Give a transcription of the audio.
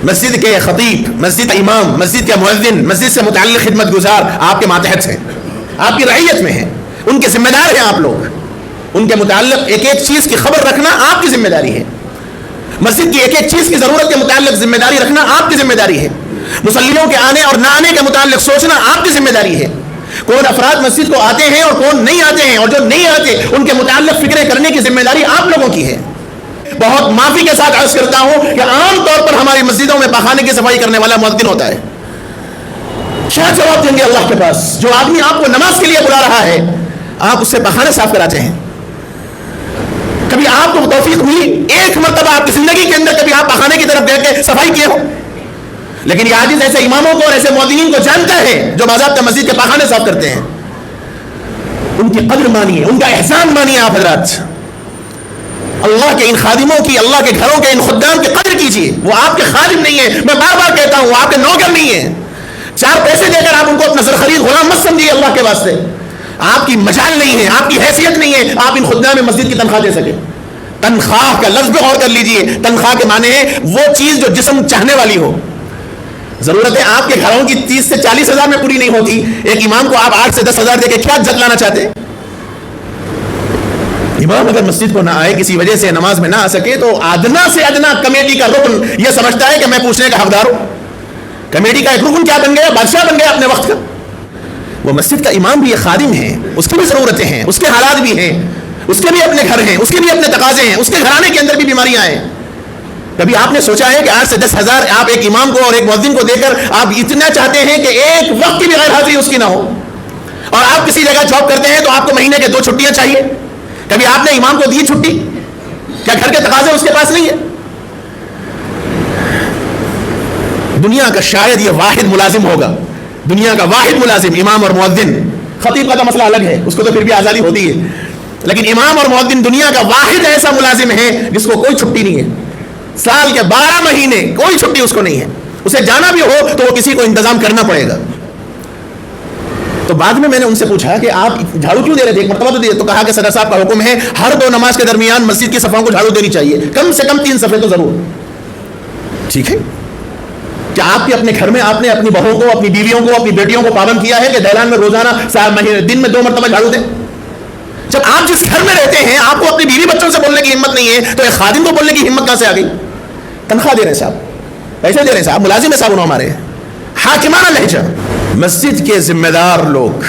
مسجد کے خطیب، مسجد کا امام، مسجد کا مؤذن، مسجد سے متعلق خدمت گزار آپ کے ماتحت ہیں، آپ کی رعیت میں ہیں، ان کے ذمہ دار ہیں آپ لوگ. ان کے متعلق ایک ایک چیز کی خبر رکھنا آپ کی ذمہ داری ہے. مسجد کی ایک ایک چیز کی ضرورت کے متعلق ذمہ داری رکھنا آپ کی ذمہ داری ہے. مصلیوں کے آنے اور نہ آنے کے متعلق سوچنا آپ کی ذمہ داری ہے. کون افراد مسجد کو آتے ہیں اور کون نہیں آتے ہیں، اور جو نہیں آتے ان کے متعلق فکریں کرنے کی ذمہ داری آپ لوگوں کی ہے. بہت معافی کے ساتھ عرض کرتا ہوں کہ عام طور پر ہماری مسجدوں میں پخانے کی صفائی کرنے والا مؤذن ہوتا ہے. کیا جواب دیں گے اللہ کے پاس؟ جو آدمی آپ کو نماز کے لیے بلا رہا ہے آپ اس سے پخانے صاف کراتے ہیں. کبھی آپ کو توفیق ہوئی ایک مرتبہ آپ کی زندگی کے اندر کبھی آپ پخانے کی طرف گئے کہ صفائی کیے ہو؟ لیکن یہ عاجز ایسے اماموں کو اور ایسے مؤذنین کو جانتا ہے جو باضابطہ مسجد کے پخانے صاف کرتے ہیں. ان کی قدر مانیے، ان کا احسان مانیے آپ حضرات. اللہ کے ان خادموں کی، اللہ کے گھروں کے ان خدام کی قدر کیجیے. وہ آپ کے خادم نہیں ہیں، میں بار بار کہتا ہوں، وہ آپ کے نوکر نہیں ہیں. 4 پیسے دے کر آپ ان کو اپنا زرخرید غلام مت سمجھیے. اللہ کے واسطے آپ کی مجال نہیں ہے، آپ کی حیثیت نہیں ہے آپ ان خدام مسجد کی تنخواہ دے سکے. تنخواہ کا لفظ پہ غور کر لیجئے. تنخواہ کے معنی ہے وہ چیز جو جسم چاہنے والی ہو. ضرورتیں آپ کے گھروں کی 30 سے 40 ہزار میں پوری نہیں ہوتی. ایک امام کو آپ 8 سے 10 ہزار دے کے کیا جتلانا چاہتے؟ امام اگر مسجد کو نہ آئے، کسی وجہ سے نماز میں نہ آ سکے، تو ادنا سے ادنا کمیٹی کا رکن یہ سمجھتا ہے کہ میں پوچھنے کا حقدار ہوں. کمیٹی کا ایک رکن کیا بن گیا؟ بادشاہ بن گیا اپنے وقت کا. وہ مسجد کا امام بھی ایک خادم ہے، اس کی بھی ضرورتیں ہیں، اس کے حالات بھی ہیں، اس کے بھی اپنے گھر ہیں، اس کے بھی اپنے تقاضے ہیں، اس کے گھرانے کے اندر بھی بیماریاں ہیں. کبھی آپ نے سوچا ہے کہ 8 سے 10 ہزار آپ ایک امام کو اور ایک مؤذن کو دے کر آپ اتنا چاہتے ہیں کہ ایک وقت کی بھی غیر حاضری اس کی نہ ہو؟ اور آپ کسی جگہ جاب کرتے ہیں تو آپ کو مہینے کے 2 چھٹیاں چاہیے. کبھی آپ نے امام کو دی چھٹی؟ کیا گھر کے تقاضے اس کے پاس نہیں ہے؟ دنیا کا شاید یہ واحد ملازم ہوگا، دنیا کا واحد ملازم امام اور مؤذن. خطیب کا تو مسئلہ الگ ہے، اس کو تو پھر بھی آزادی ہوتی ہے، لیکن امام اور مؤذن دنیا کا واحد ایسا ملازم ہے جس کو کوئی چھٹی نہیں ہے. سال کے 12 مہینے کوئی چھٹی اس کو نہیں ہے. اسے جانا بھی ہو تو وہ کسی کو انتظام کرنا پڑے گا. تو بعد میں نے ان سے پوچھا کہ آپ جھاڑو کیوں دے رہے تھے؟ ایک مرتبہ تو دیے. تو کہا کہ صدر صاحب کا حکم ہے ہر 2 نماز کے درمیان مسجد کی صفوں کو جھاڑو دینی چاہیے، کم سے کم 3 صفحے تو ضرور. ٹھیک ہے، کیا آپ کے اپنے گھر میں آپ نے اپنی بہووں کو، اپنی بیویوں کو، اپنی بیٹیوں کو پابند کیا ہے کہ دہلان میں روزانہ دن میں 2 مرتبہ جھاڑو دیں؟ جب آپ جس گھر میں رہتے ہیں آپ کو اپنی بیوی بچوں سے بولنے کی ہمت نہیں ہے تو ایک خادم کو بولنے کی ہمت کہاں سے آ گئی؟ تنخواہ دے رہے ہیں صاحب، پیسے دے رہے ہیں صاحب، ملازم ہے صاحب انہوں ہمارے. حاکمانہ لہجہ. مسجد کے ذمہ دار لوگ